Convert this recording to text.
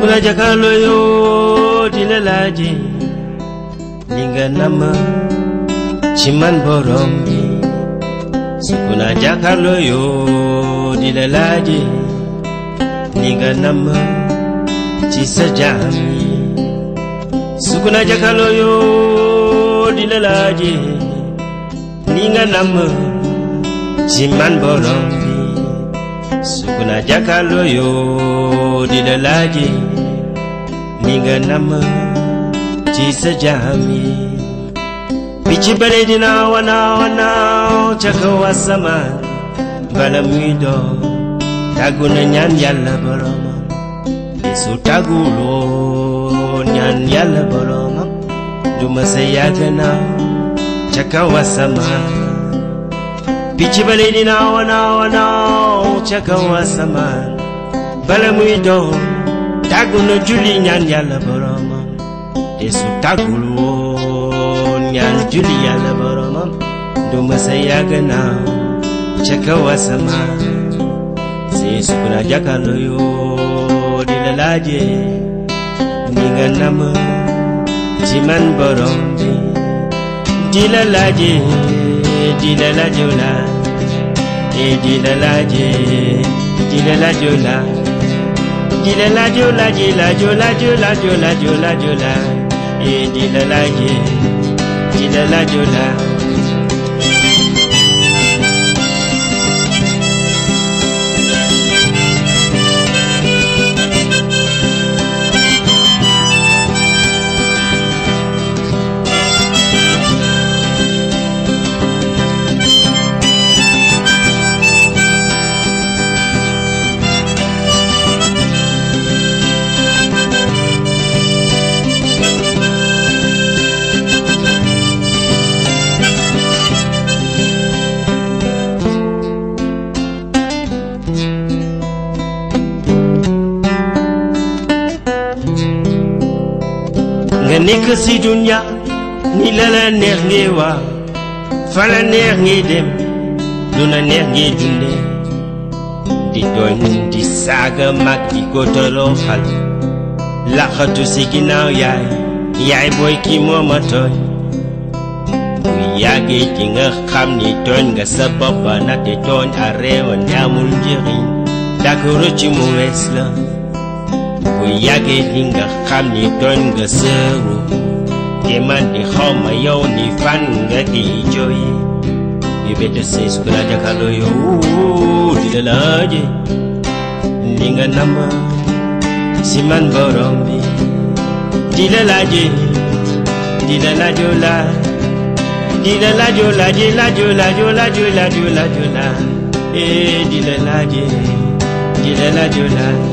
Sukuna jakalo yo dilalaji Ninga nama Chiman borombi Sukuna jakalo yo dilalaji Ninga nama Chisa jami Sukuna jakalo yo dilalaji Ninga nama Chiman borombi Sukuna jakalo yo dilalaji Ninga nama Chisa jami Pichi baledi na wana Chaka wasama Bala mwido Taguna nyan yalla boroma Isu tagulo Nyan yalla boroma Duma sayagana Chaka wasama Pichi baledi na wana Chaka wasama Bala mwido Taguna juli nyan yalla boroma Isu tagulo Nyan juli yalla boroma Duma sayagana Chaka wasama Si sukuna jakalo yo dilalaje Ninga nama Chiman borombi Dilalaje Dilalajola Dilalaje Dilalajola Dilalajola Dilalajola Dilalaje Dilalajola Nek si dunya ni la neex ngi wa fa la neex ngi dem du na neex ngi dunde di doñ di saga mag di ko tolo xal la xatu si ginaaw yaay boy ki moma toñ bu yagge ci nga xam ni toñ nga sa bopp na te toñ a rewa ñamul njëriñ d'accord ci mu wess la bu yagge di nga xam ni toñ nga seeru te man di xawma yow ni fan nga di jooy you better say sukuna jakalo yo dilalaje Ninga nama Chiman borombi Dilalaje Dilalajola Dilalajola Dilalajola Dilalaje Dilalajola